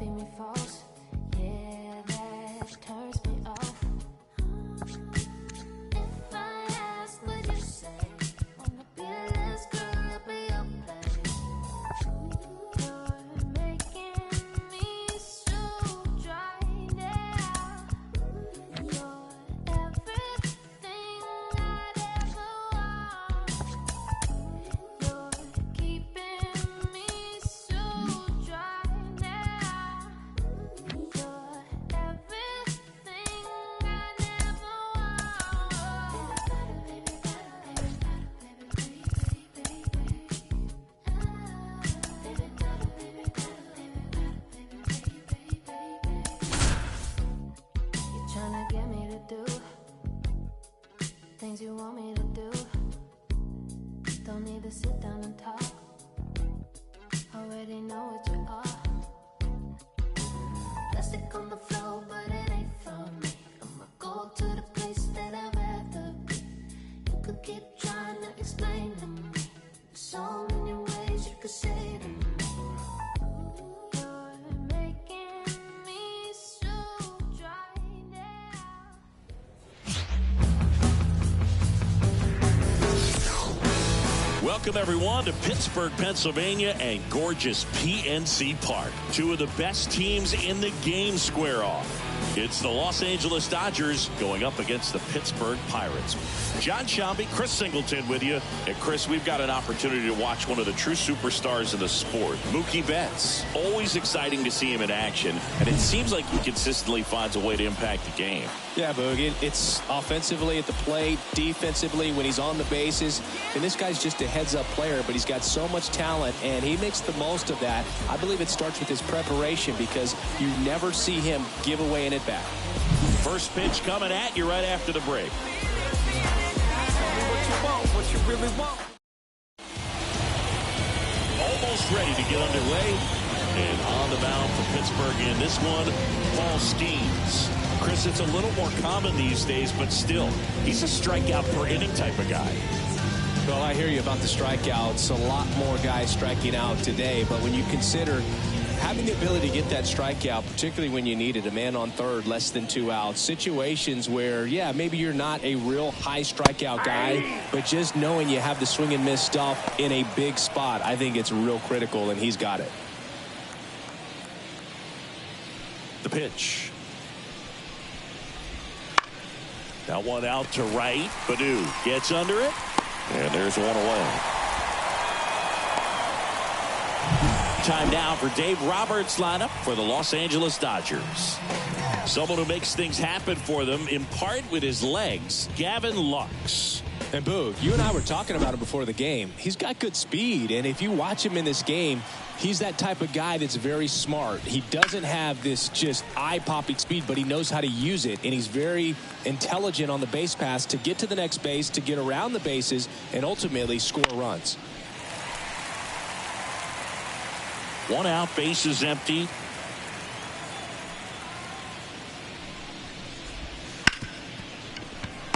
feed me false. Yeah, that turns me off. If I ask, would you say, wanna be less girl, I'll be your place. You're making me so dry now. You're everything I'd ever want. You're keeping me so dry now. You're everything I never want. You're trying to get me to do things you want me to do. Don't need to sit down and talk. Already know what you are. Plastic on the floor, but it ain't from me. I'ma go to the place that I'd rather be. You could keep trying to explain to me. There's so many ways you could say to me. You're making me so dry now. Welcome, everyone, to Pittsburgh, Pennsylvania and gorgeous PNC Park. Two of the best teams in the game square off. It's the Los Angeles Dodgers going up against the Pittsburgh Pirates. John Shambi, Chris Singleton with you. And Chris, we've got an opportunity to watch one of the true superstars of the sport, Mookie Betts. Always exciting to see him in action, and it seems like he consistently finds a way to impact the game. Yeah, Boog, it's offensively at the plate, defensively when he's on the bases. And this guy's just a heads-up player, but he's got so much talent, and he makes the most of that. I believe it starts with his preparation because you never see him give away an at-bat. First pitch coming at you right after the break. What you really want. Almost ready to get underway. And on the mound for Pittsburgh in this one, Paul Skeens. Chris, it's a little more common these days, but still, he's a strikeout per inning type of guy. Well, I hear you about the strikeouts. A lot more guys striking out today, but when you consider having the ability to get that strikeout, particularly when you need it, a man on third, less than 2 outs, situations where, yeah, maybe you're not a real high strikeout guy, but just knowing you have the swing and miss stuff in a big spot, I think it's real critical, and he's got it. The pitch. Now one out to right. Baddoo gets under it. And there's one away. Time now for Dave Roberts' lineup for the Los Angeles Dodgers. Someone who makes things happen for them, in part with his legs, Gavin Lux. And Boog, you and I were talking about him before the game. He's got good speed, and if you watch him in this game, he's that type of guy that's very smart. He doesn't have this just eye-popping speed, but he knows how to use it, and he's very intelligent on the base pass to get to the next base, to get around the bases, and ultimately score runs. One out, base is empty.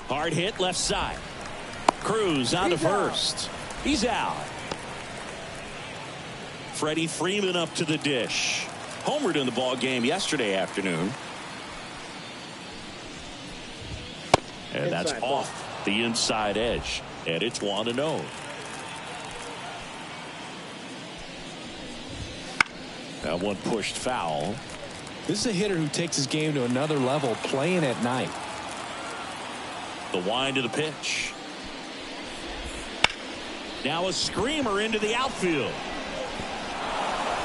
Hard hit left side. Cruz on to first. He's out. Freddie Freeman up to the dish. Homered in the ball game yesterday afternoon. And that's off the inside edge. And it's 1-0. That one pushed foul. This is a hitter who takes his game to another level, playing at night. The wind to the pitch. Now a screamer into the outfield.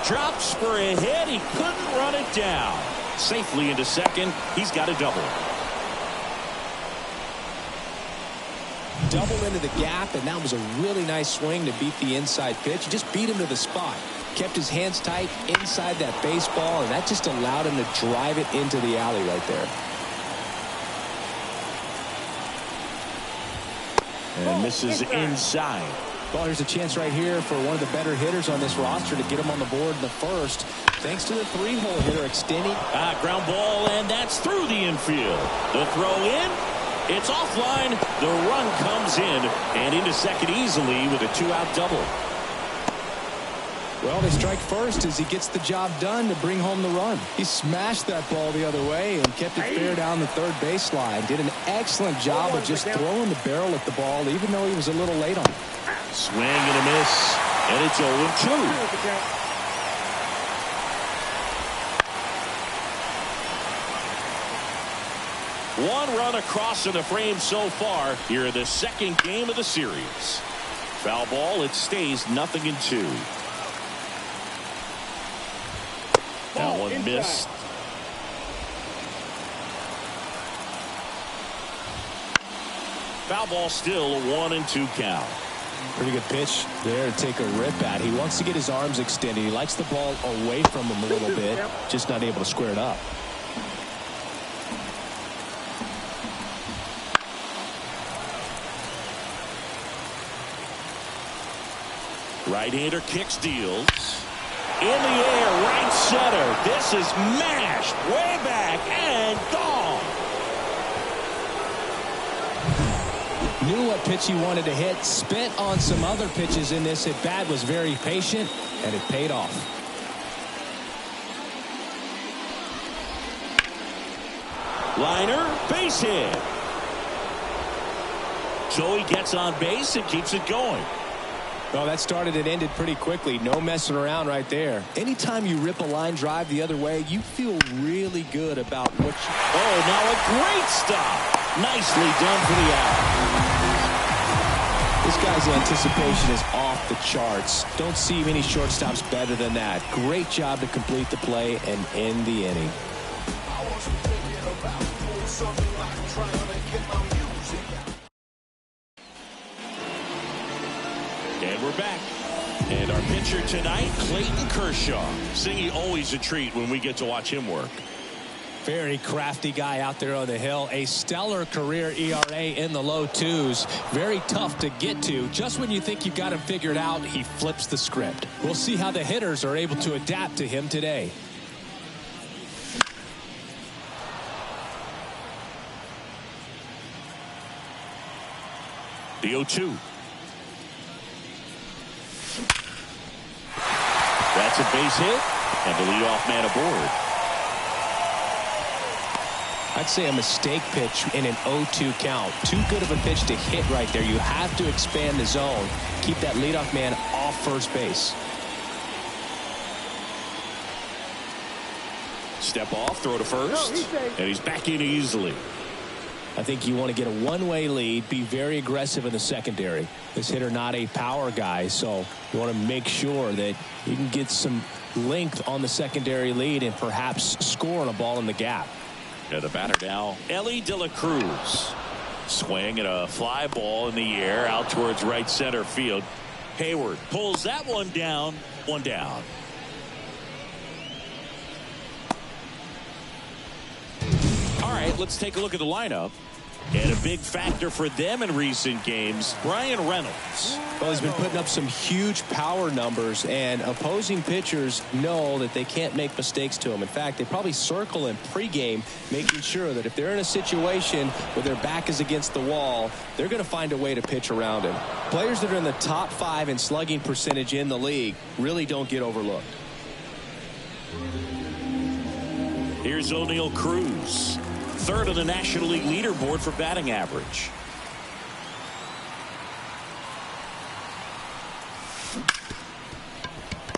Drops for a hit. He couldn't run it down. Safely into second. He's got a double. Double into the gap, and that was a really nice swing to beat the inside pitch. He just beat him to the spot. Kept his hands tight inside that baseball, and that just allowed him to drive it into the alley right there. And misses inside. Well, here's a chance right here for one of the better hitters on this roster to get him on the board in the first, thanks to the three-hole hitter extending. Ground ball, and that's through the infield. The throw in. It's offline. The run comes in and into second easily with a two-out double. Well, they strike first as he gets the job done to bring home the run. He smashed that ball the other way and kept it fair down the third baseline. Did an excellent job of just throwing the barrel at the ball, even though he was a little late on it. Swing and a miss, and it's 0-2. One run across in the frame so far here in the second game of the series. Foul ball, it stays 0-2. That one missed. Foul ball, still a 1-2 count. Pretty good pitch there to take a rip at. He wants to get his arms extended. He likes the ball away from him a little bit, just not able to square it up. Right-hander kicks, deals. In the air, right center. This is mashed way back and gone. Knew what pitch he wanted to hit. Spent on some other pitches in this at bat. Was very patient, and it paid off. Liner, base hit. So he gets on base and keeps it going. Well, that started and ended pretty quickly. No messing around right there. Anytime you rip a line drive the other way, you feel really good about what you... Oh, now a great stop. Nicely done for the out. This guy's anticipation is off the charts. Don't see many shortstops better than that. Great job to complete the play and end the inning. And we're back. And our pitcher tonight, Clayton Kershaw. Singy, always a treat when we get to watch him work. Very crafty guy out there on the hill. A stellar career ERA in the low 2s. Very tough to get to. Just when you think you've got him figured out, he flips the script. We'll see how the hitters are able to adapt to him today. The 0-2. That's a base hit, and the leadoff man aboard. I'd say a mistake pitch in an 0-2 count. Too good of a pitch to hit right there. You have to expand the zone. Keep that leadoff man off first base. Step off, throw to first, and he's back in easily. I think you want to get a one-way lead, be very aggressive in the secondary. This hitter not a power guy, so you want to make sure that you can get some length on the secondary lead and perhaps score on a ball in the gap. And the batter now, Ellie De La Cruz. Swing and a fly ball in the air out towards right center field. Hayward pulls that one down. One down. All right, let's take a look at the lineup. And a big factor for them in recent games, Brian Reynolds. Well, he's been putting up some huge power numbers, and opposing pitchers know that they can't make mistakes to him. In fact, they probably circle him pregame, making sure that if they're in a situation where their back is against the wall, they're going to find a way to pitch around him. Players that are in the top 5 in slugging percentage in the league really don't get overlooked. Here's O'Neal Cruz. Third on the National League leaderboard for batting average.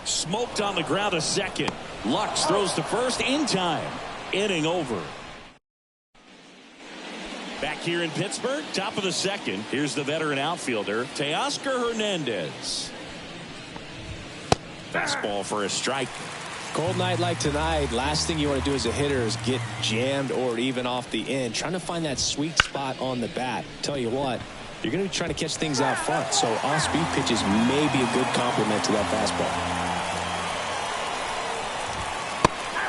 Smoked on the ground a second. Lux throws to first in time. Inning over. Back here in Pittsburgh, top of the second. Here's the veteran outfielder, Teoscar Hernandez. Fastball for a strike. Cold night like tonight, last thing you want to do as a hitter is get jammed or even off the end. Trying to find that sweet spot on the bat. Tell you what, you're going to be trying to catch things out front, so off-speed pitches may be a good complement to that fastball.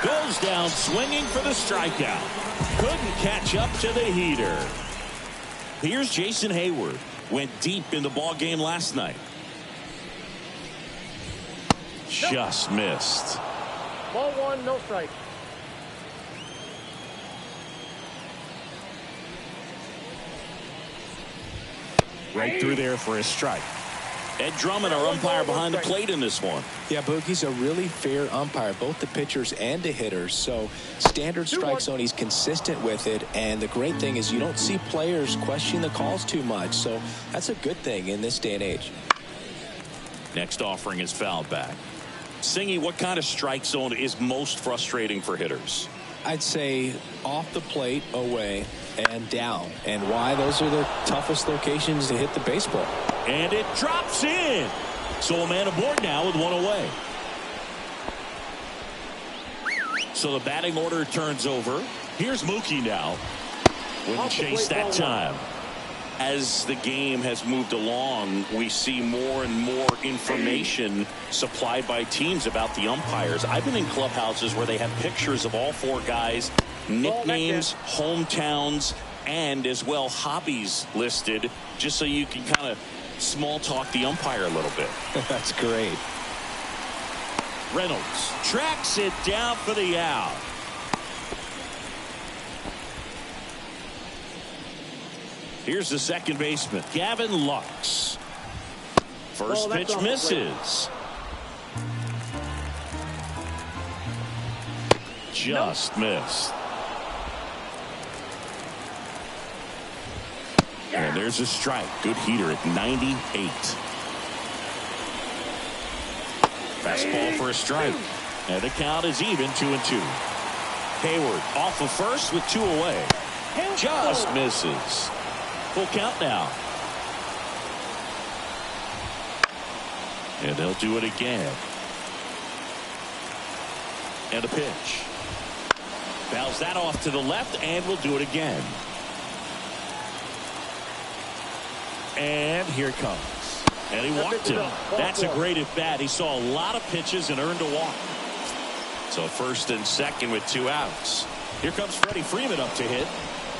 Goes down swinging for the strikeout. Couldn't catch up to the heater. Here's Jason Hayward. Went deep in the ball game last night. Just missed. Ball 1, no strike. Right through there for a strike. Ed Drummond, our umpire behind the plate in this one. Yeah, Boog, he's a really fair umpire, both the pitchers and the hitters. So standard strike zone, he's consistent with it. And the great thing is you don't see players question the calls too much. So that's a good thing in this day and age. Next offering is fouled back. Singy, what kind of strike zone is most frustrating for hitters? I'd say off the plate, away, and down. And why? Those are the toughest locations to hit the baseball. And it drops in. So a man aboard now with one away. So the batting order turns over. Here's Mookie now. Wouldn't chase that time. As the game has moved along, we see more and more information supplied by teams about the umpires. I've been in clubhouses where they have pictures of all four guys, nicknames, hometowns, and as well hobbies listed, just so you can kind of small talk the umpire a little bit. That's great. Reynolds tracks it down for the out. Here's the second baseman, Gavin Lux. First pitch misses. Just missed. And there's a strike. Good heater at 98. Fastball for a strike. And the count is even, 2-2. Hayward off of first with two away. Just misses. Full count now. And they'll do it again. And a pitch. Fouls that off to the left, and we'll do it again. And here it comes. And he walked him. That's a great at bat. He saw a lot of pitches and earned a walk. So first and second with two outs. Here comes Freddie Freeman up to hit.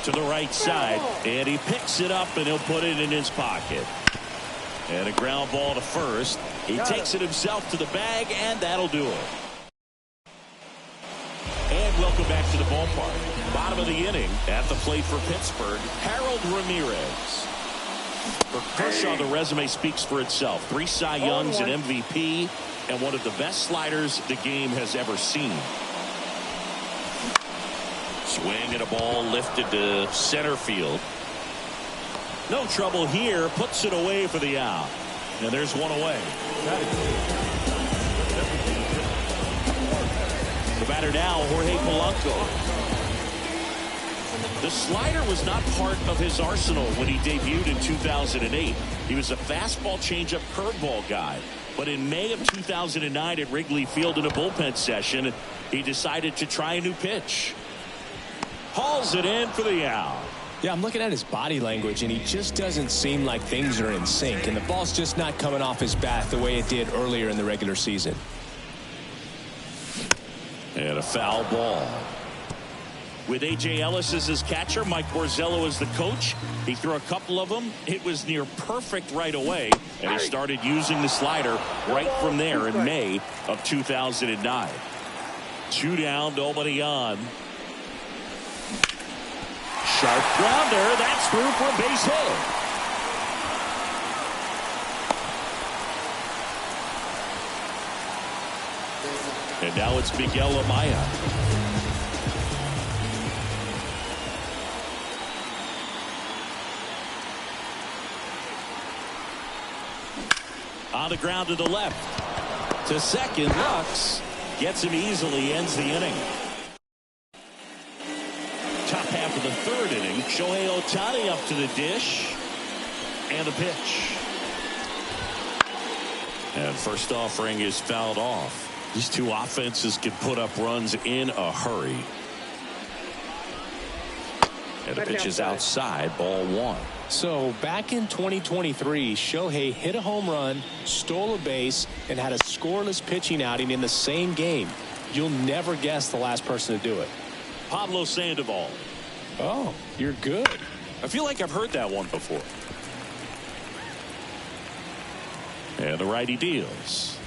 To the right side, and he picks it up and he'll put it in his pocket. And a ground ball to first. He takes it himself to the bag, and that'll do it. And welcome back to the ballpark. Bottom of the inning at the plate for Pittsburgh, Harold Ramirez. For Kershaw, the resume speaks for itself. 3 Cy Youngs, an MVP, and one of the best sliders the game has ever seen. Swing and a ball lifted to center field. No trouble here. Puts it away for the out. And there's one away. The batter now, Jorge Polanco. The slider was not part of his arsenal when he debuted in 2008. He was a fastball, changeup, curveball guy. But in May of 2009 at Wrigley Field in a bullpen session, he decided to try a new pitch. Hauls it in for the out. Yeah, I'm looking at his body language, and he just doesn't seem like things are in sync, and the ball's just not coming off his bat the way it did earlier in the regular season. And a foul ball. With A.J. Ellis as his catcher, Mike Borzello as the coach, he threw a couple of them. It was near perfect right away, and he started using the slider right from there in May of 2009. 2 down, nobody on. Sharp grounder. That's through for a base hit. And now it's Miguel Amaya. On the ground to the left. To second. Lux gets him easily. Ends the inning. Top half of the third inning. Shohei Ohtani up to the dish. And the pitch. And first offering is fouled off. These two offenses can put up runs in a hurry. And the pitch is outside, ball 1. So back in 2023, Shohei hit a home run, stole a base, and had a scoreless pitching outing in the same game. You'll never guess the last person to do it. Pablo Sandoval. Oh, you're good. I feel like I've heard that one before. And the righty deals.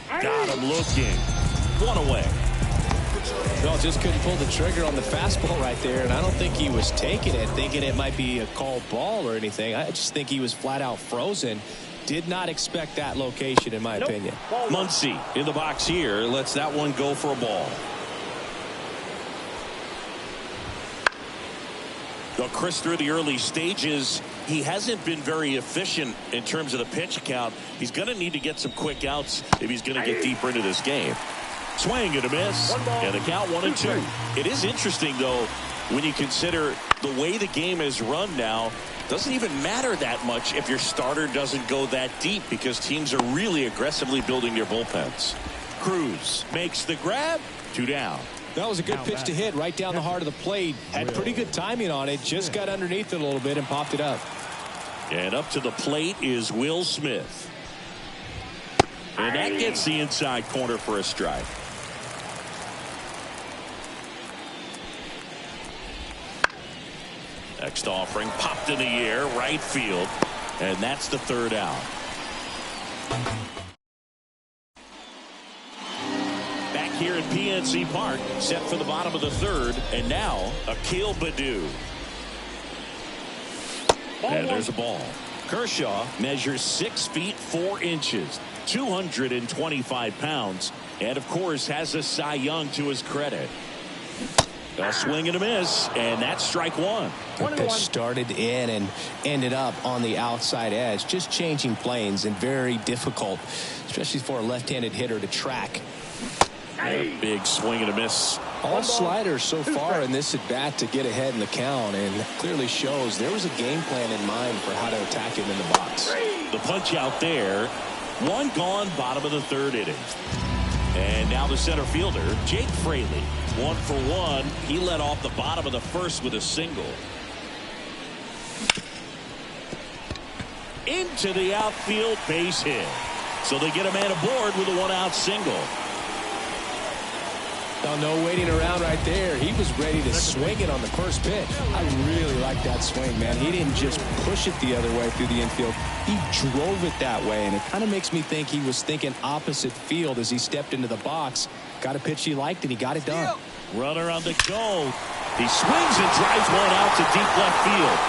Got him looking. One away. Well, just couldn't pull the trigger on the fastball right there, and I don't think he was taking it, thinking it might be a called ball or anything. I just think he was flat out frozen. Did not expect that location, in my opinion. Muncy in the box here lets that one go for a ball. Well, Chris, through the early stages, he hasn't been very efficient in terms of the pitch count. He's going to need to get some quick outs if he's going to get deeper into this game. Swing and a miss, and the count 1-2. It is interesting, though, when you consider the way the game is run now. Doesn't even matter that much if your starter doesn't go that deep, because teams are really aggressively building their bullpens. Cruz makes the grab. 2 down. That was a good pitch to hit right down the heart of the plate. Had pretty good timing on it. Just got underneath it a little bit and popped it up. And up to the plate is Will Smith. And that gets the inside corner for a strike. Next offering popped in the air, right field, and that's the 3rd out. Back here at PNC Park, set for the bottom of the 3rd, and now Akil Baddoo. And there's a ball. Kershaw measures 6 feet 4 inches, 225 pounds, and of course has a Cy Young to his credit. A swing and a miss, and that's strike 1. The pitch started in and ended up on the outside edge, just changing planes, and very difficult, especially for a left-handed hitter to track. A big swing and a miss. All sliders so far in this at bat to get ahead in the count, and clearly shows there was a game plan in mind for how to attack him in the box. The punch out there. 1 gone, bottom of the 3rd inning. And now the center fielder, Jake Fraley. 1 for 1. He led off the bottom of the 1st with a single. Into the outfield, base hit. So they get a man aboard with a 1-out single. Oh, no waiting around right there. He was ready to swing it on the first pitch. I really like that swing, man. He didn't just push it the other way through the infield. He drove it that way, and it kind of makes me think he was thinking opposite field as he stepped into the box. Got a pitch he liked, and he got it done. Runner on the go. He swings and drives one out to deep left field.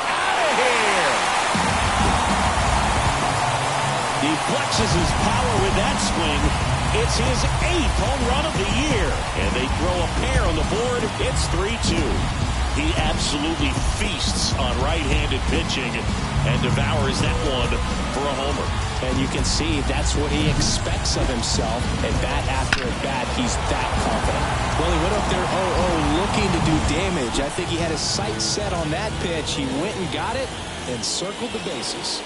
Out of here! He flexes his power with that swing. It's his 8th home run of the year. And they throw a pair on the board. It's 3-2. He absolutely feasts on right-handed pitching and devours that one for a homer. And you can see that's what he expects of himself. At bat after at bat, he's that confident. Well, he went up there 0-0 looking to do damage. I think he had his sights set on that pitch. He went and got it and circled the bases.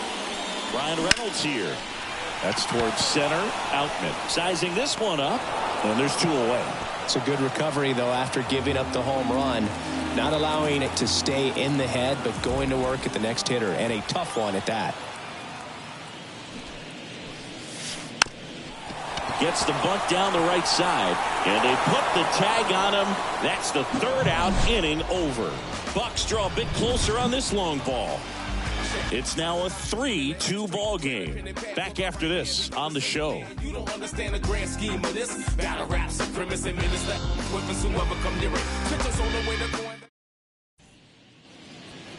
Ryan Reynolds here. That's towards center. Outman sizing this one up, and there's 2 away. It's a good recovery, though, after giving up the home run. Not allowing it to stay in the head, but going to work at the next hitter, and a tough one at that. Gets the bunt down the right side, and they put the tag on him. That's the 3rd out, inning over. Bucks draw a bit closer on this long ball. It's now a 3-2 ball game. Back after this on the show. You don't understand the grand scheme of this. Battle rap supremacy minister. Weapons whoever come near it. Pictures on the way to going.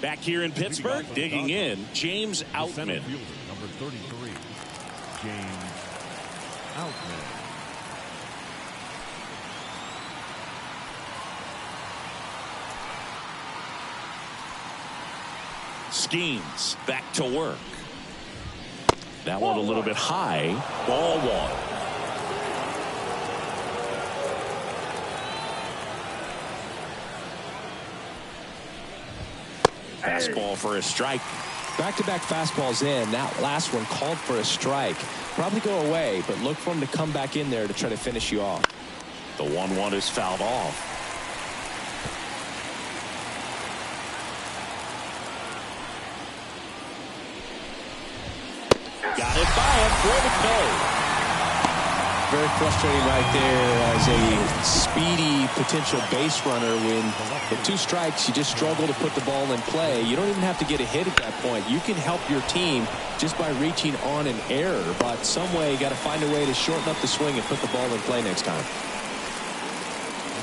Back here in Pittsburgh, digging in, James Outman. Number 33, James Outman. Skeens back to work. That one a little bit high. Ball 1. Fastball for a strike. Back-to-back fastballs in. That last one called for a strike. Probably go away, but look for him to come back in there to try to finish you off. The 1-1 is fouled off. Got it by him for the go. Very frustrating right there as a speedy potential base runner. When at 2 strikes, you just struggle to put the ball in play. You don't even have to get a hit at that point. You can help your team just by reaching on an error. But some way, you got to find a way to shorten up the swing and put the ball in play next time.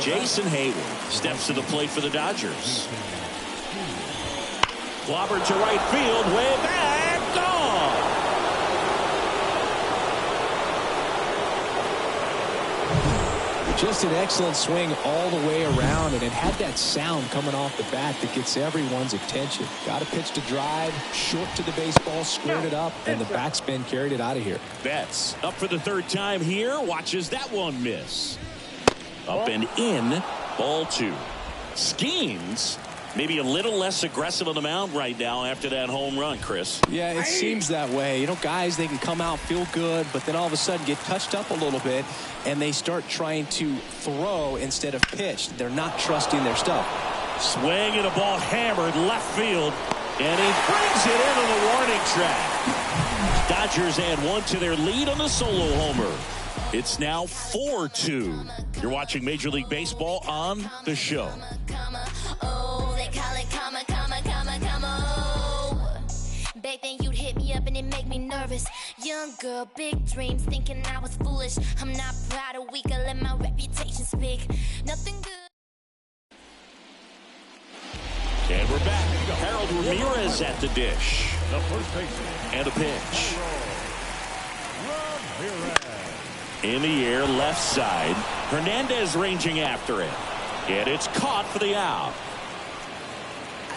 Jason Hayward steps to the plate for the Dodgers. Clobbered to right field, way back, gone. Just an excellent swing all the way around, and it had that sound coming off the bat that gets everyone's attention. Got a pitch to drive, short to the baseball, squared it up, and the backspin carried it out of here. Betts up for the third time here, watches that one miss. Up and in, ball 2. Skeens maybe a little less aggressive on the mound right now after that home run, Chris. Yeah, it seems that way. You know, guys, they can come out, feel good, but then all of a sudden get touched up a little bit, and they start trying to throw instead of pitch. They're not trusting their stuff. Swing and a ball hammered left field, and he brings it into the warning track. Dodgers add 1 to their lead on the solo homer. It's now 4-2. You're watching Major League Baseball on The Show. Back then you'd hit me up and it make me nervous. Young girl, big dreams, thinking I was foolish. I'm not proud of weak, I let my reputation speak. Nothing good. And we're back. Harold Ramirez at the dish. The first baseman. And a pitch. Ramirez. In the air, left side. Hernandez ranging after it. And it's caught for the out.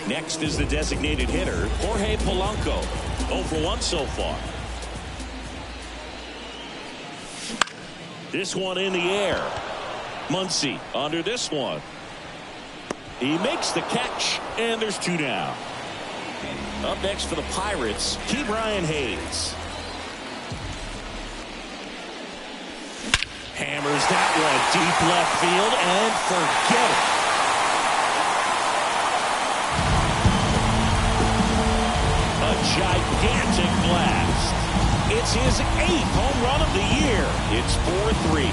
Next is the designated hitter, Jorge Polanco. 0 for 1 so far. This one in the air. Muncy under this one. He makes the catch, and there's 2 down. Up next for the Pirates, Ke'Bryan Hayes. Hammers that one deep left field, and forget it. A gigantic blast. It's his 8th home run of the year. It's 4-3.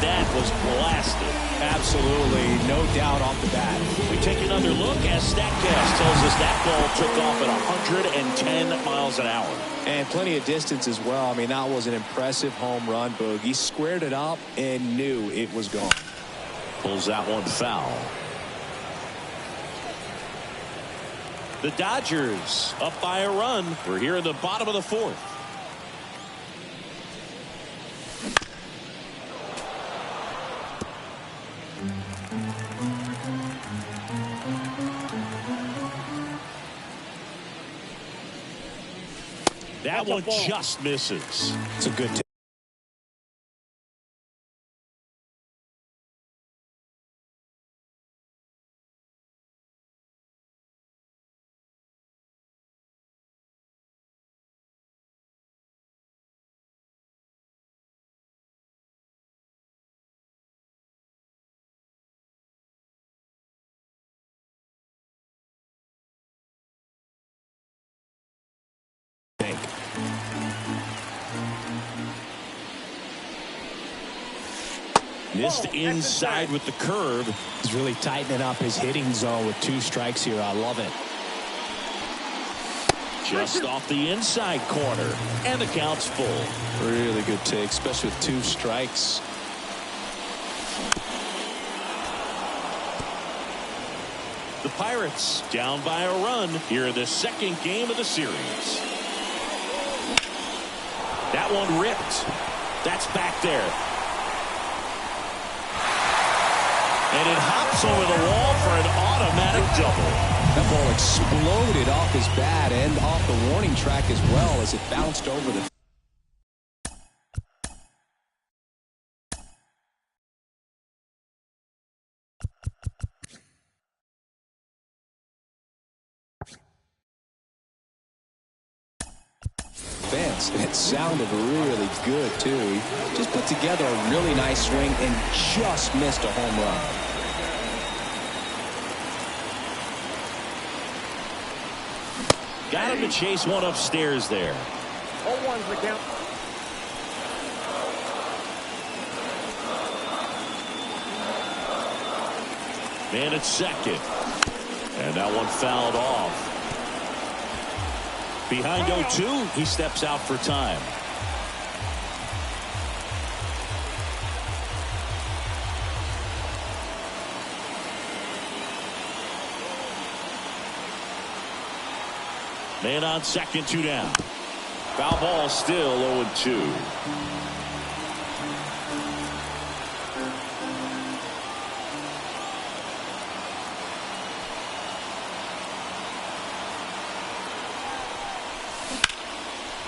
That was blasted. Absolutely, no doubt off the bat. We take another look as StatCast tells us that ball took off at 110 miles an hour. And plenty of distance as well. I mean, that was an impressive home run, Boog. He squared it up and knew it was gone. Pulls that one foul. The Dodgers up by a run. We're here in the bottom of the 4th. That one just misses. It's a good take. Missed inside with the curve. He's really tightening up his hitting zone with 2 strikes here. I love it. Just off the inside corner, and the count's full. Really good take, especially with 2 strikes. The Pirates down by a run here in the 2nd game of the series. That one ripped. That's back there. And it hops over the wall for an automatic double. That ball exploded off his bat and off the warning track as well as it bounced over the fence. And it sounded really good, too. He just put together a really nice swing and just missed a home run. Got him to chase one upstairs there. 0-1's the count. Man at second. And that one fouled off. Behind 0-2, he steps out for time. Man on second, 2 down. Foul ball, still 0-2.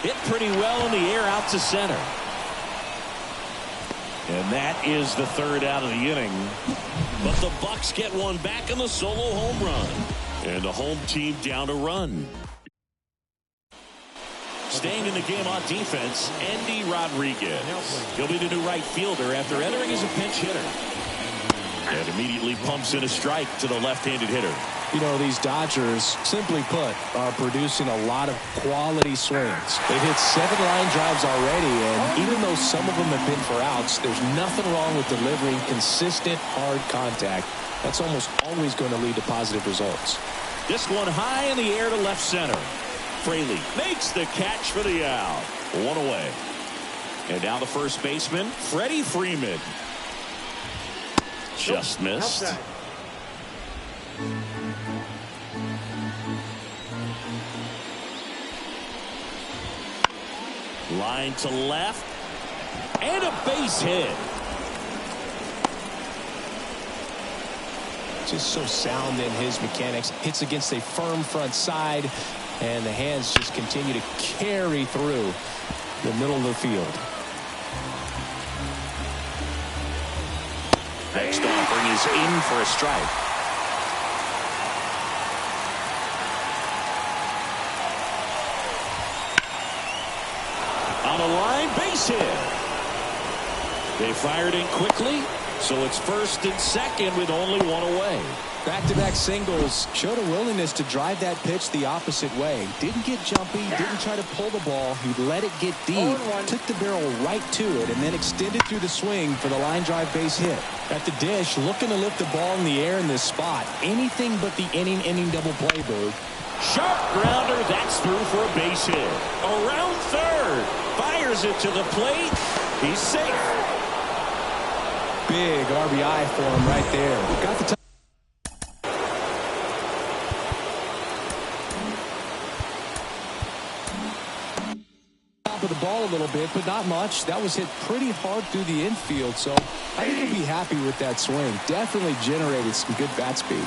Hit pretty well in the air out to center. And that is the third out of the inning. But the Bucks get one back in the solo home run. And the home team down a run. Staying in the game on defense, Andy Rodriguez. He'll be the new right fielder after entering as a pinch hitter. And immediately pumps in a strike to the left-handed hitter. You know, these Dodgers, simply put, are producing a lot of quality swings. They've hit 7 line drives already, and even though some of them have been for outs, there's nothing wrong with delivering consistent, hard contact. That's almost always going to lead to positive results. This one high in the air to left center. Fraley makes the catch for the out. 1 away. And now the first baseman, Freddie Freeman. Just missed. Line to left. And a base hit. Just so sound in his mechanics. Hits against a firm front side. And the hands just continue to carry through the middle of the field. Next offering is in for a strike. On a line, base hit. They fired in quickly, so it's first and second with only 1 away. Back-to-back singles, showed a willingness to drive that pitch the opposite way. Didn't get jumpy, didn't try to pull the ball. He let it get deep, took the barrel right to it, and then extended through the swing for the line drive base hit. At the dish, looking to lift the ball in the air in this spot. Anything but the inning double play, Bird. Sharp grounder, that's through for a base hit. Around third, fires it to the plate. He's safe. Big RBI for him right there. Got the of the ball a little bit, but not much. That was hit pretty hard through the infield, so I think he'll be happy with that swing. Definitely generated some good bat speed.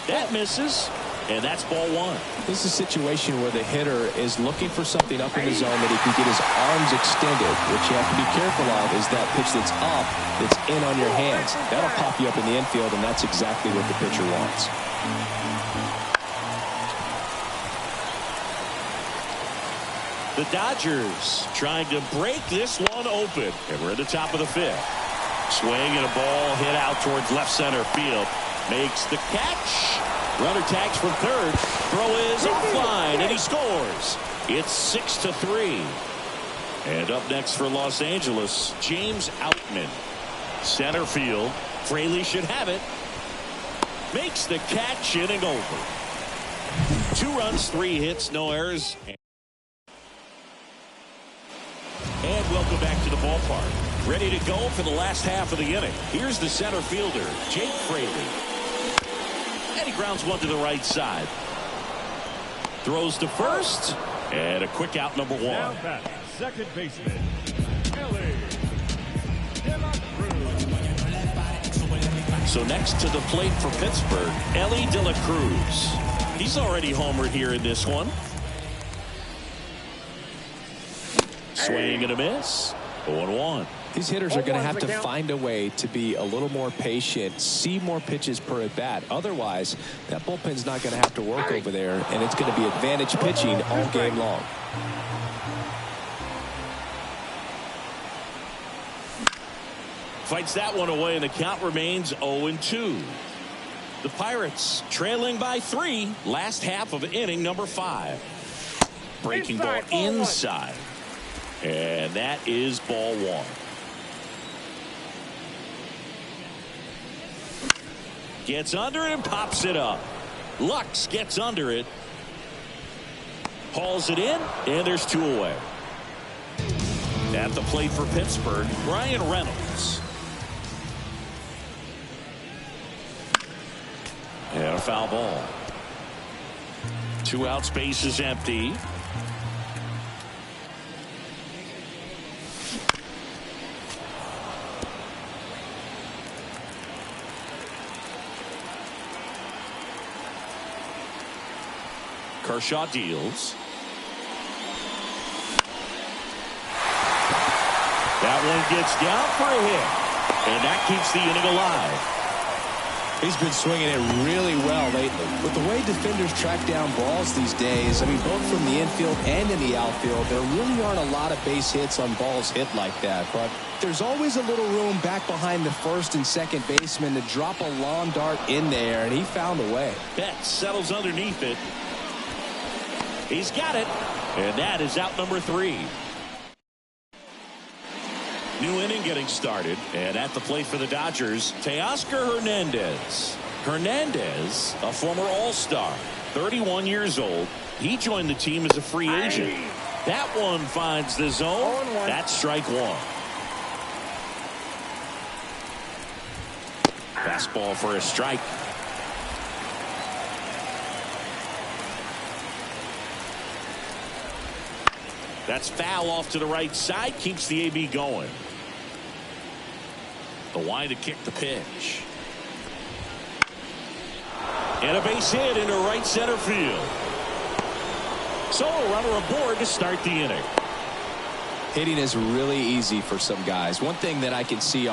That misses, and that's ball 1. This is a situation where the hitter is looking for something up in the zone that he can get his arms extended. What you have to be careful of is that pitch that's up, that's in on your hands. That'll pop you up in the infield, and that's exactly what the pitcher wants. The Dodgers trying to break this one open. And we're at the top of the 5th. Swing and a ball hit out towards left center field. Makes the catch. Runner tags from third. Throw is offline, and he scores. It's 6-3. And up next for Los Angeles, James Outman. Center field. Fraley should have it. Makes the catch, inning over. 2 runs, 3 hits, no errors. And welcome back to the ballpark. Ready to go for the last half of the inning. Here's the center fielder, Jake Fraley. And he grounds one to the right side. Throws to first. And a quick out, number 1. Now back, second baseman, Ellie De La Cruz. So next to the plate for Pittsburgh, Ellie De La Cruz. He's already homered here in this one. Swing and a miss. 0-1. These hitters are going to have to find a way to be a little more patient, see more pitches per at bat. Otherwise, that bullpen's not going to have to work over there, and it's going to be advantage pitching all game long. Fights that one away, and the count remains 0-2. The Pirates trailing by 3, last half of inning number 5. Breaking ball inside. And that is ball 1. Gets under it and pops it up. Lux gets under it. Hauls it in, and there's 2 away. At the plate for Pittsburgh, Brian Reynolds. And a foul ball. 2 outs, base is empty. Kershaw deals. That one gets down for a hit, and that keeps the inning alive. He's been swinging it really well lately. With the way defenders track down balls these days, I mean, both from the infield and in the outfield, there really aren't a lot of base hits on balls hit like that. But there's always a little room back behind the first and second baseman to drop a lawn dart in there, and he found a way. Betts settles underneath it. He's got it, and that is out number 3. New inning getting started, and at the plate for the Dodgers, Teoscar Hernandez. Hernandez, a former All-Star, 31 years old. He joined the team as a free agent. That one finds the zone. That's strike 1. Fastball for a strike. That's foul off to the right side. Keeps the AB going. The line to kick the pitch. And a base hit into right center field. So a runner aboard to start the inning. Hitting is really easy for some guys. One thing that I can see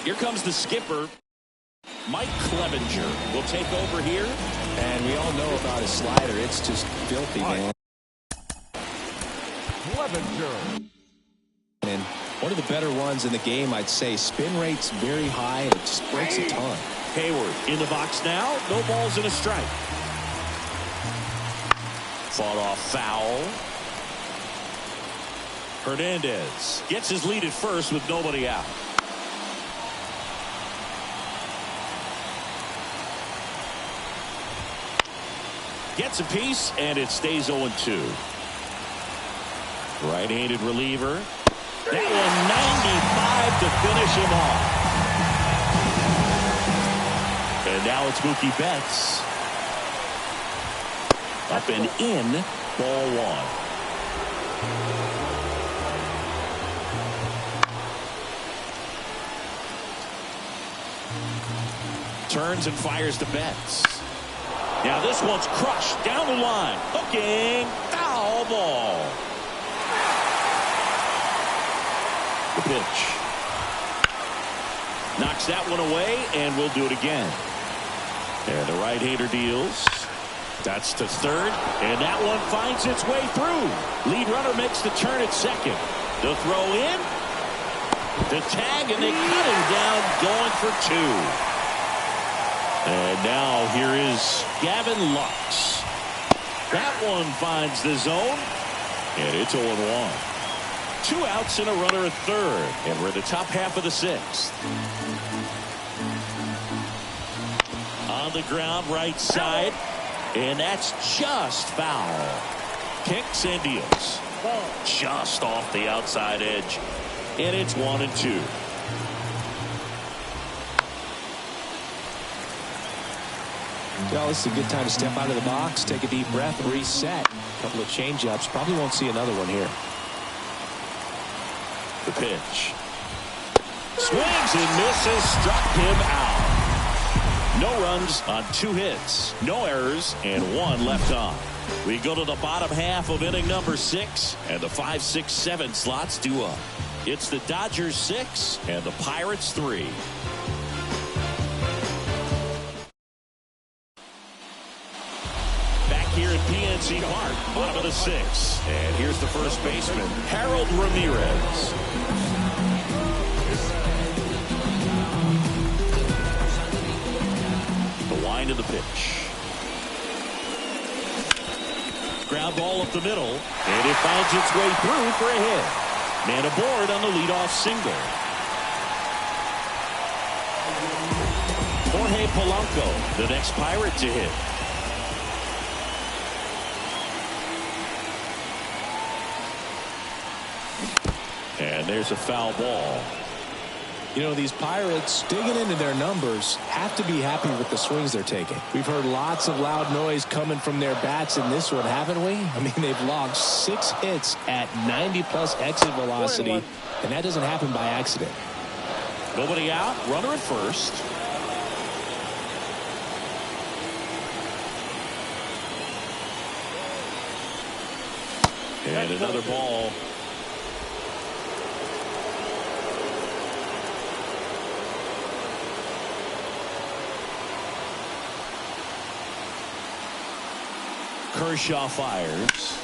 Here comes the skipper. Mike Clevenger will take over here. And we all know about his slider. It's just filthy, man. Clevenger. And one of the better ones in the game, I'd say. Spin rate's very high, and it just breaks a ton. Hayward in the box now. No balls and a strike. Fought off foul. Hernandez gets his lead at first with nobody out. Gets a piece, and it stays 0-2. Right-handed reliever. That one 95 to finish him off. And now it's Mookie Betts. Up and in, ball 1. Turns and fires to Betts. Now this one's crushed down the line. Hooking. Foul ball. The pitch. Knocks that one away, and we'll do it again. And the right-hander deals. That's to third, and that one finds its way through. Lead runner makes the turn at second. The throw in. The tag, and they cut him down, going for 2. And now here is Gavin Lux. That one finds the zone, and it's 0-1. 2 outs and a runner at third, and we're in the top half of the 6th. On the ground, right side, and that's just foul. Kicks and deals. Just off the outside edge, and it's 1-2. Well, this is a good time to step out of the box, take a deep breath, reset. A couple of change-ups. Probably won't see another one here. The pitch. Swings and misses. Struck him out. No runs on 2 hits. No errors and 1 left on. We go to the bottom half of inning number 6, and the 5, 6, 7 slots due up. It's the Dodgers 6 and the Pirates 3. Here at PNC Park, bottom of the 6th. And here's the first baseman, Harold Ramirez. The wind of the pitch. Ground ball up the middle, and it finds its way through for a hit. Man aboard on the leadoff single. Jorge Polanco, the next Pirate to hit. And there's a foul ball. You know, these Pirates, digging into their numbers, have to be happy with the swings they're taking. We've heard lots of loud noise coming from their bats in this one, haven't we? I mean, they've logged 6 hits at 90-plus exit velocity, and that doesn't happen by accident. Nobody out, runner at first. And another ball. Kershaw fires.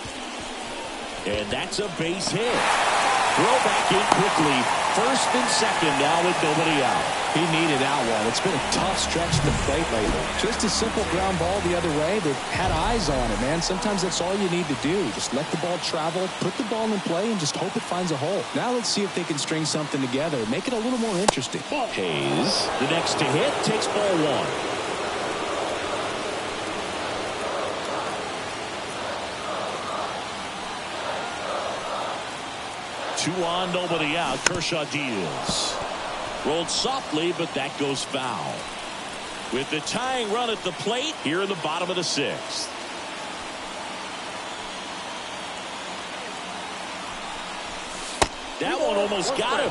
And that's a base hit. Throw back in quickly. First and second now with nobody out. He needed out one. It's been a tough stretch to the plate lately. Just a simple ground ball the other way. They've had eyes on it, man. Sometimes that's all you need to do. Just let the ball travel, put the ball in play, and just hope it finds a hole. Now let's see if they can string something together. Make it a little more interesting. Hayes, the next to hit, takes ball 1. 2 on, nobody out. Kershaw deals. Rolled softly, but that goes foul. With the tying run at the plate here in the bottom of the 6th. That one almost got him.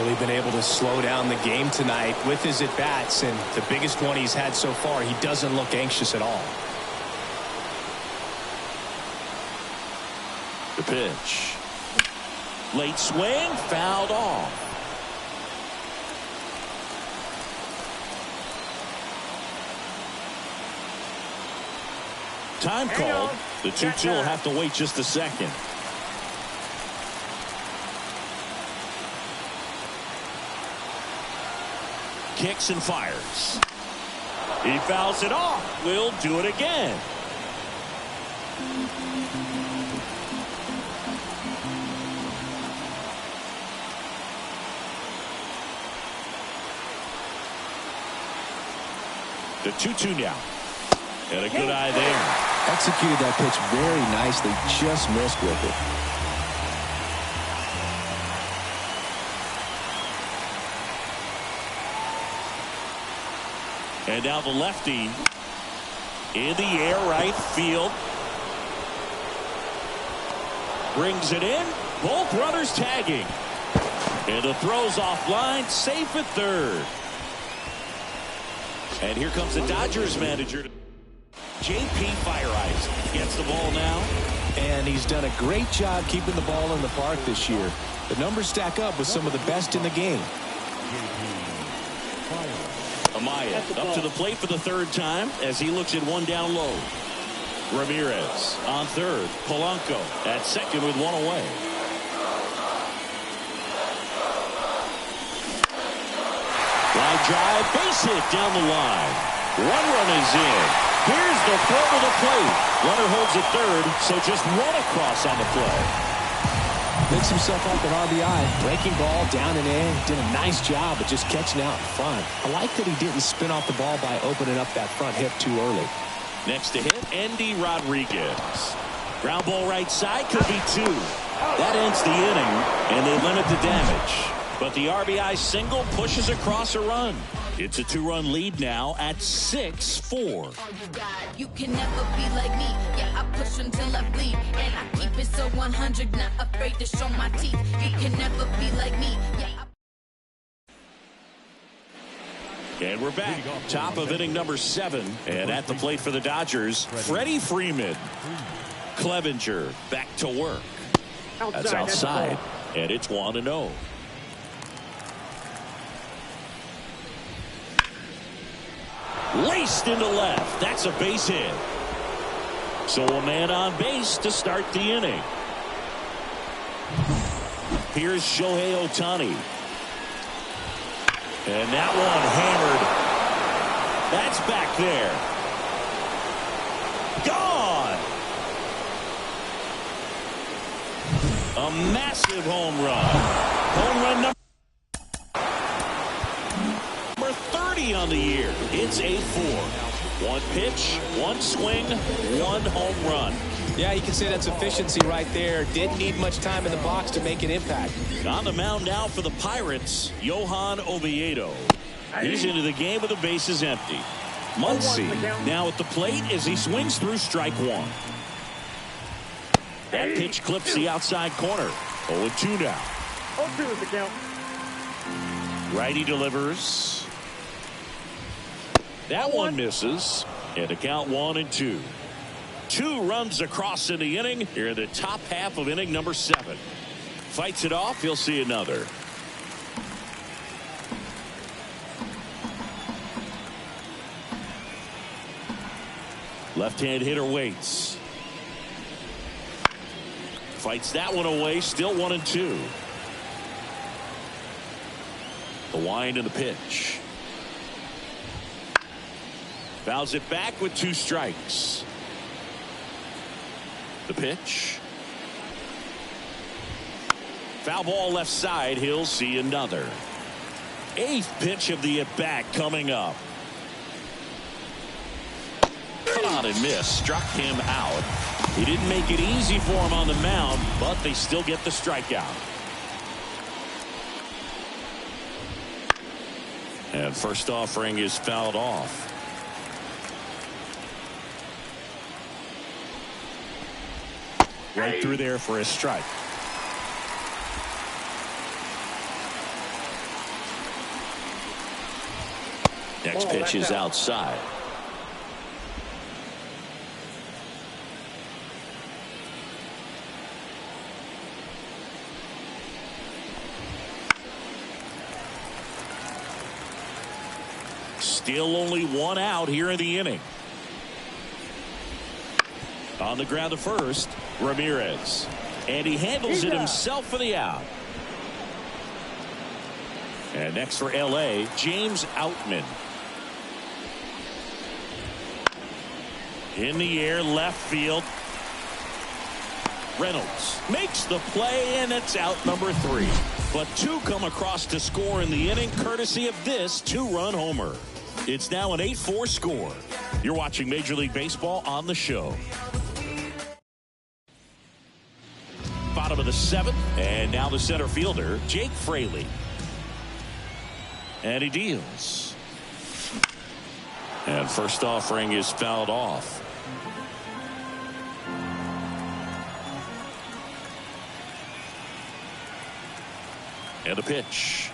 Really been able to slow down the game tonight with his at-bats, and the biggest one he's had so far, he doesn't look anxious at all. The pitch. Late swing, fouled off. Time called. The 2-2 will have to wait just a second. Kicks and fires. He fouls it off. Will do it again. The 2-2 now. And a good eye there. Executed that pitch very nicely. Just missed with it. And now the lefty in the air, right field. Brings it in. Both runners tagging. And the throw's offline. Safe at third. And here comes the Dodgers manager. J.P. Fire Ice gets the ball now. And he's done a great job keeping the ball in the park this year. The numbers stack up with some of the best in the game. Amaya up to the plate for the 3rd time as he looks at 1 down low. Ramirez on 3rd. Polanco at 2nd with 1 away. Line drive, base hit down the line. 1 run is in. Here's the throw to the plate. Runner holds at 3rd, so just 1 across on the play. Picks himself up an RBI. Breaking ball down and in. Did a nice job of just catching out in front. I like that he didn't spin off the ball by opening up that front hip too early. Next to hit, Andy Rodriguez. Ground ball right side, could be 2. That ends the inning, and they limit the damage. But the RBI single pushes across a run. It's a 2-run lead now at 6-4. You can never be like me. Yeah, I push until I bleed. And I keep it so 100, not afraid to show my teeth. You can never be like me. Yeah. And we're back. Top of inning number 7. And at the plate for the Dodgers, Freddie Freeman. Clevenger back to work. That's outside. And it's 1-0. Laced into left. That's a base hit. So a man on base to start the inning. Here's Shohei Ohtani. And that one hammered. That's back there. Gone. A massive home run. Home run number 30 on the year. It's a 4. 1 pitch, 1 swing, 1 home run. Yeah, you can say that's efficiency right there. Didn't need much time in the box to make an impact. On the mound now for the Pirates, Johan Oviedo. He's into the game with the bases empty. Muncy now at the plate as he swings through strike one. That pitch clips the outside corner. 0-2 now. 0-2 is the count. Righty delivers. That one misses. And the count 1-2. 2 runs across in the inning here in the top half of inning number 7. Fights it off. He'll see another. Left-hand hitter waits. Fights that one away. Still 1-2. The wind and the pitch. Fouls it back with 2 strikes. The pitch. Foul ball left side. He'll see another. 8th pitch of the at-bat coming up. Cut on and miss. Struck him out. He didn't make it easy for him on the mound, but they still get the strikeout. And first offering is fouled off. Right through there for a strike. Next pitch is outside. Still only 1 out here in the inning. On the ground to first, Ramirez. And he handles it himself for the out. And next for L.A., James Outman. In the air, left field. Reynolds makes the play, and it's out number 3. But 2 come across to score in the inning, courtesy of this 2-run homer. It's now an 8-4 score. You're watching Major League Baseball on the show. Bottom of the 7th, and now the center fielder, Jake Fraley. And he deals. And first offering is fouled off. And a pitch.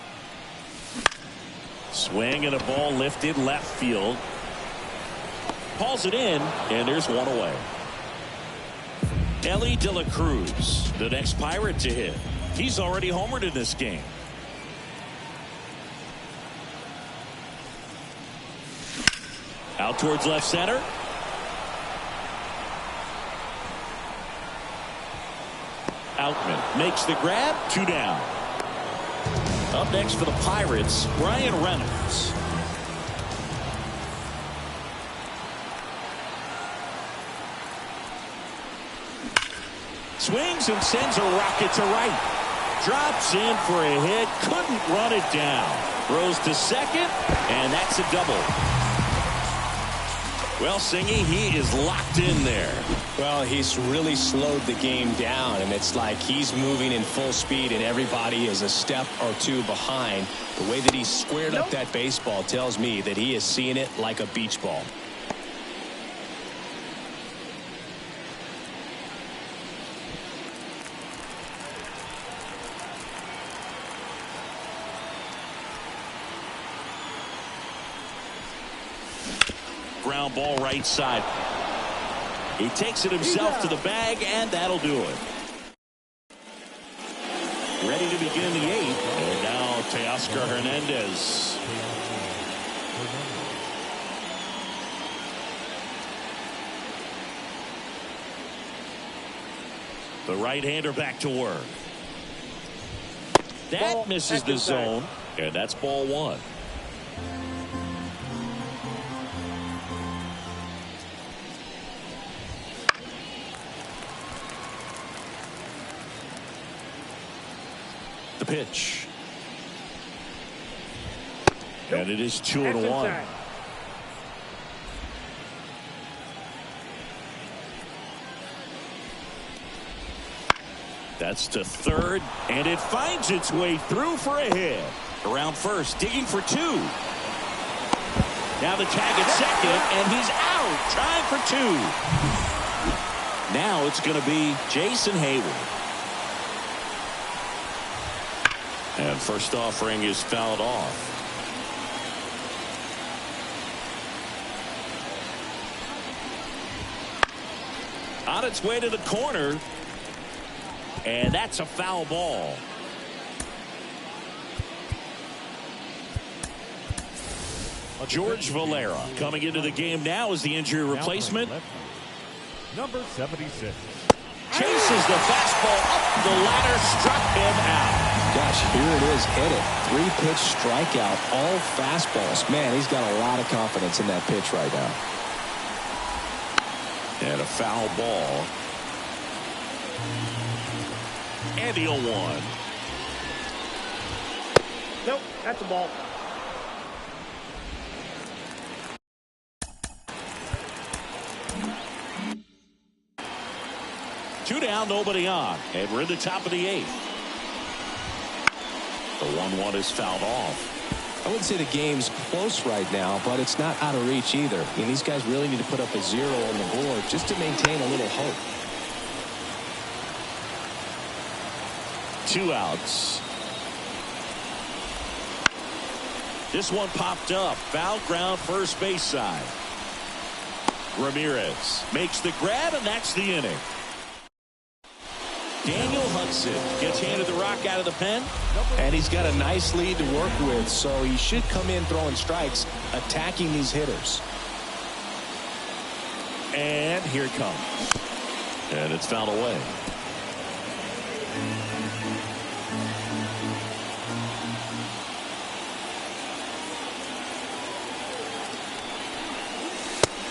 Swing and a ball lifted left field. Hauls it in, and there's 1 away. Ellie De La Cruz, the next Pirate to hit. He's already homered in this game. Out towards left center. Outman makes the grab. 2 down. Up next for the Pirates, Brian Reynolds. Swings and sends a rocket to right. Drops in for a hit. Couldn't run it down. Throws to second, and that's a double. Well, Singy, he is locked in there. Well, he's really slowed the game down, and it's like he's moving in full speed, and everybody is a step or 2 behind. The way that he squared up that baseball tells me that he is seeing it like a beach ball. Ground ball right side. He takes it himself to the bag, and that'll do it. Ready to begin the 8th. And now Teoscar Hernandez. The right-hander back to work. That misses the zone, and that's ball 1. The pitch. And it is 2-1. That's to third, and it finds its way through for a hit. Around first, digging for two. Now the tag at second, and he's out, trying for two. Now it's going to be Jason Hayward. And first offering is fouled off. On its way to the corner. And that's a foul ball. George Valera coming into the game now as the injury replacement. Number 76. Chases the fastball up the ladder, struck him out. Gosh, here it is, hit it. 3-pitch strikeout, all fastballs. Man, he's got a lot of confidence in that pitch right now. And a foul ball. And the 0-1. Nope, that's a ball. Two down, nobody on. And we're in the top of the 8th. The 1-1 is fouled off. I wouldn't say the game's close right now, but it's not out of reach either. I mean, these guys really need to put up a 0 on the board just to maintain a little hope. 2 outs. This one popped up. Foul ground, first base side. Ramirez makes the grab, and that's the inning. Daniel Hudson gets handed the rock out of the pen. And he's got a nice lead to work with, so he should come in throwing strikes, attacking these hitters. And here it comes. And it's fouled away.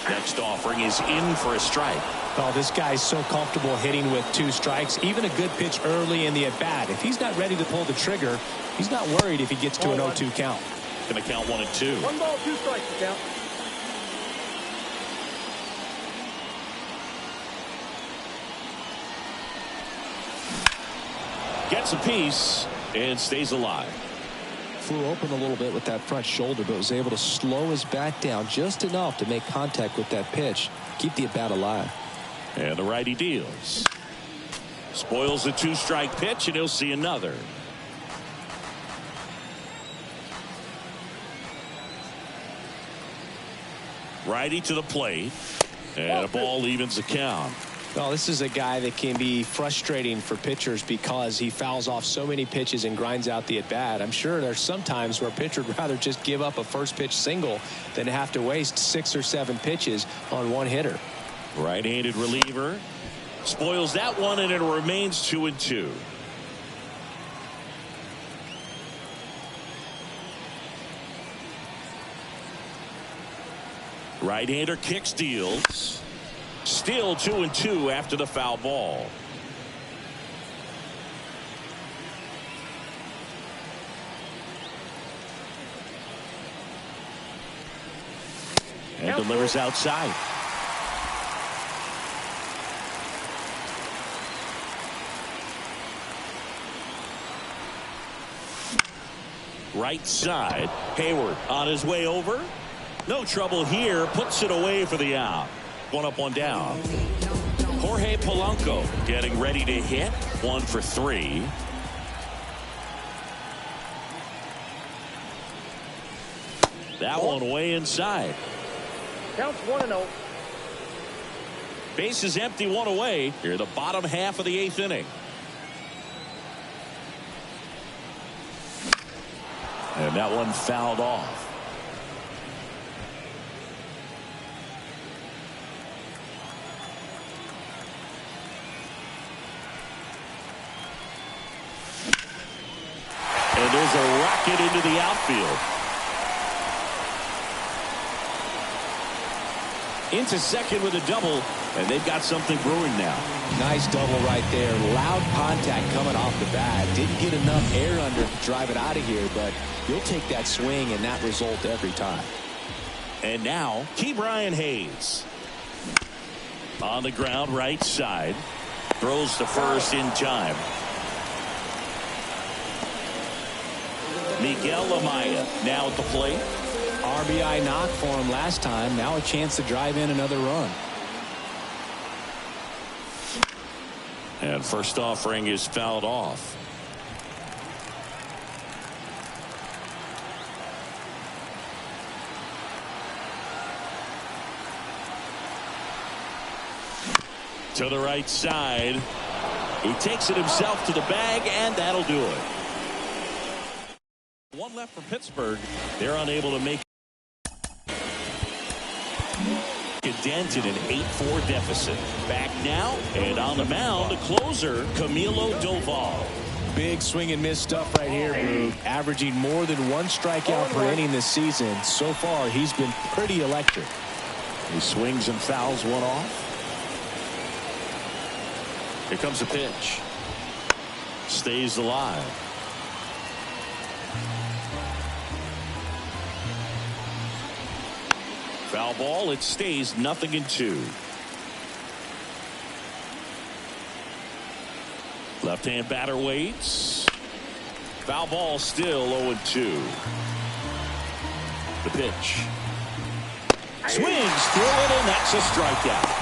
Next offering is in for a strike. Oh, this guy's so comfortable hitting with 2 strikes. Even a good pitch early in the at-bat. If he's not ready to pull the trigger, he's not worried if he gets to an 0-2 count. Going to count 1 and 2. 1 ball, 2 strikes to count. Gets a piece and stays alive. Flew open a little bit with that front shoulder, but was able to slow his bat down just enough to make contact with that pitch. Keep the at-bat alive. And the righty deals. Spoils the 2-strike pitch, and he'll see another. Righty to the plate. And a ball evens the count. Well, this is a guy that can be frustrating for pitchers because he fouls off so many pitches and grinds out the at-bat. I'm sure there's some times where a pitcher would rather just give up a first-pitch single than have to waste 6 or 7 pitches on one hitter. Right-handed reliever spoils that one, and it remains 2 and 2. Right-hander kicks, deals. Still 2 and 2 after the foul ball. And delivers outside. Right side. Hayward on his way over. No trouble here. Puts it away for the out. 1 up, 1 down. Jorge Polanco getting ready to hit. 1 for 3. That one way inside. Counts 1-0. Base is empty, 1 away. Here the bottom half of the 8th inning. And that one fouled off. And there's a rocket into the outfield. Into second with a double, and they've got something brewing now. Nice double right there. Loud contact coming off the bat. Didn't get enough air under to drive it out of here, but you'll take that swing and that result every time. And now, Ke'Bryan Hayes. On the ground, right side. Throws to first in time. Miguel Amaya now at the plate. RBI knock for him last time. Now a chance to drive in another run. And first offering is fouled off. To the right side. He takes it himself to the bag, and that'll do it. One left for Pittsburgh. They're unable to make a dent in an 8-4 deficit. Back now, and on the mound, the closer, Camilo Doval. Big swing and miss stuff right here, Drew. Averaging more than one strikeout per inning this season. So far, he's been pretty electric. He swings and fouls one off. Here comes the pitch. Stays alive. Foul ball. It stays 0-2. Left-hand batter waits. Foul ball, still 0-2. The pitch. Swings through it, and that's a strikeout.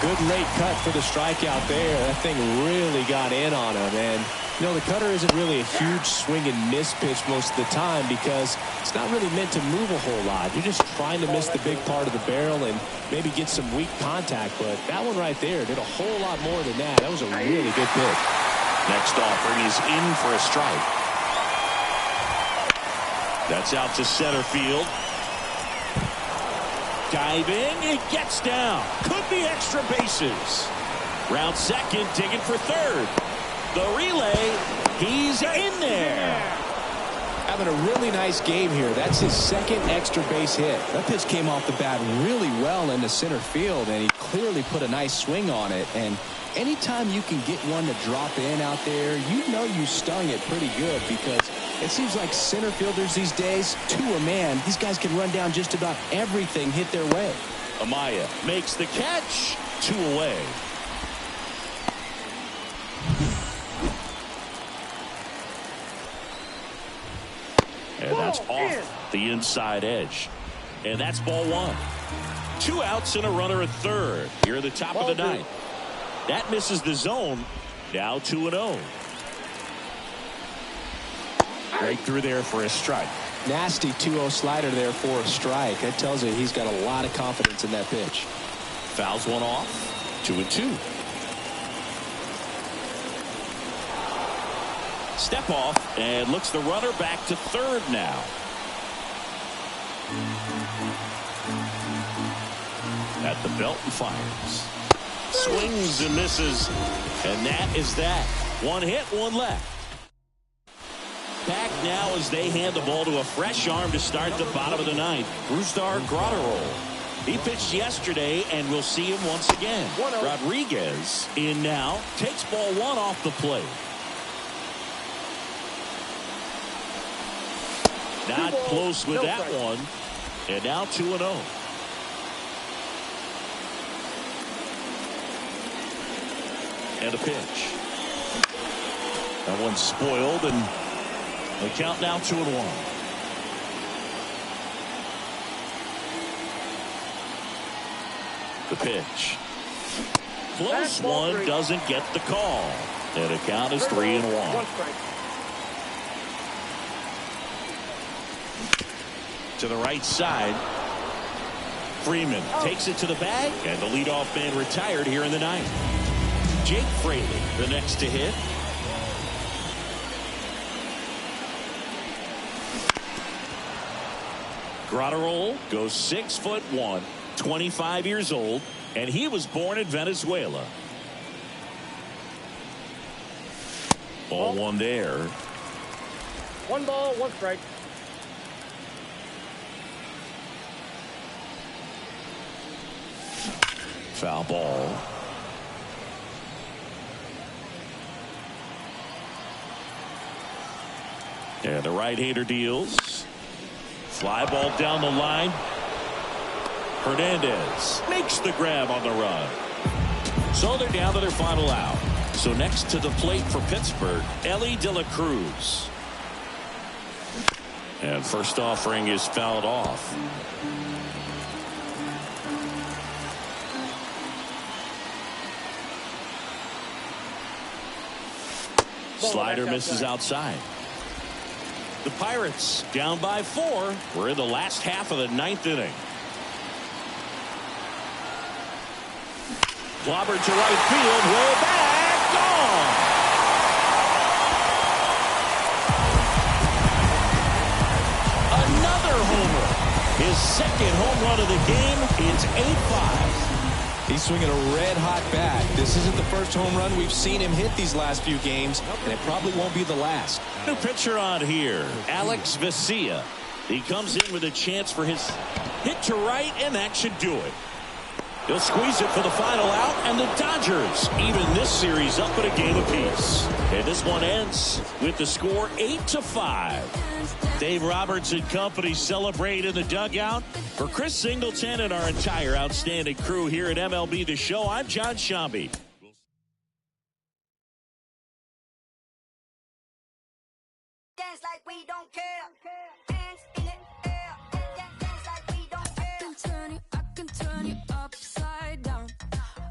Good late cut for the strikeout there. That thing really got in on him. And, you know, the cutter isn't really a huge swing and miss pitch most of the time because it's not really meant to move a whole lot. You're just trying to miss the big part of the barrel and maybe get some weak contact. But that one right there did a whole lot more than that. That was a really good pitch. Next offering is in for a strike. That's out to center field. Diving, it gets down. Could be extra bases. Round second, digging for third. The relay, he's in there. Having a really nice game here. That's his second extra base hit. That pitch came off the bat really well into center field, and he clearly put a nice swing on it. And anytime you can get one to drop in out there, you know you stung it pretty good because it seems like center fielders these days, to a man, these guys can run down just about everything hit their way. Amaya makes the catch. 2 away. And that's off the inside edge. And that's ball 1. 2 outs and a runner at third here at the top of the ninth. That misses the zone. Now 2-0. Right through there for a strike. Nasty 2-0 slider there for a strike. That tells you he's got a lot of confidence in that pitch. Fouls one off. 2-2. Step off and looks the runner back to third now. At the belt and fires. Swings and misses. And that is that. 1 hit, 1 left. Back now as they hand the ball to a fresh arm to start the bottom of the ninth. Brusdar Graterol. He pitched yesterday, and we'll see him once again. Rodriguez in now. Takes ball 1 off the plate. Not close with that one. And now 2-0. And a pitch. That one's spoiled, and the count now 2-1. The pitch. Close one, doesn't get the call. And the count is 3-1. To the right side. Freeman takes it to the bag, and the leadoff man retired here in the ninth. Jake Fraley, the next to hit. Graterol goes 6'1", 25 years old, and he was born in Venezuela. Ball 1 there. 1 ball, 1 strike. Foul ball. And the right-hander deals. Fly ball down the line. Hernandez makes the grab on the run. So they're down to their final out. So next to the plate for Pittsburgh, Elly De La Cruz. And first offering is fouled off. Slider misses outside. The Pirates down by 4. We're in the last half of the 9th inning. Clobbered to right field, way back, gone. Another homer. His second home run of the game. It's 8-5. He's swinging a red-hot bat. This isn't the first home run we've seen him hit these last few games, and it probably won't be the last. New pitcher on here, Alex Vesia. He comes in with a chance for his hit to right, and that should do it. He'll squeeze it for the final out, and the Dodgers even this series up at a game apiece. And this one ends with the score 8-5. Dave Roberts and company celebrate in the dugout. For Chris Singleton and our entire outstanding crew here at MLB The Show, I'm John Shambi. Dance like we don't care. Hands in the air. Dance like we don't care. I can turn you upside down.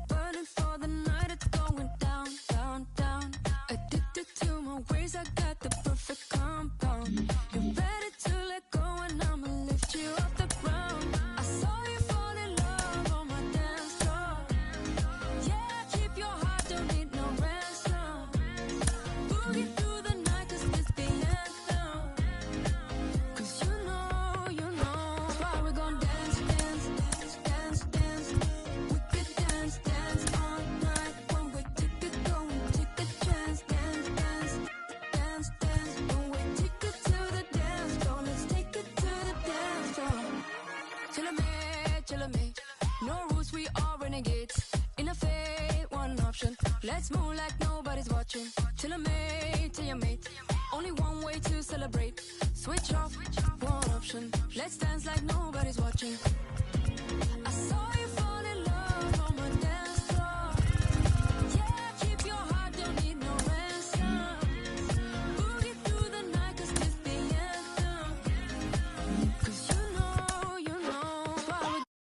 Burning for the night, it's going down, down, down. Addicted to my ways, I got the perfect compound. You're ready to let go, and I'ma lift you off the ground. I saw you fall in love on my dance floor. Yeah, keep your heart, don't need no ransom. Boogie through the night, 'cause it's the anthem. 'Cause you know, why we gon' dance, dance, dance, dance. We could dance, dance all night. One way ticket, going, take a chance. Dance, dance, dance, dance. One way ticket to the dance floor. Let's take it to the dance floor. Chillin' me. No rules, we all renegades. In a fade, one option. Let's move like nobody's watching. Chillin' me, till your mate. Only one way to celebrate. Switch off, one option. Let's dance like nobody's watching.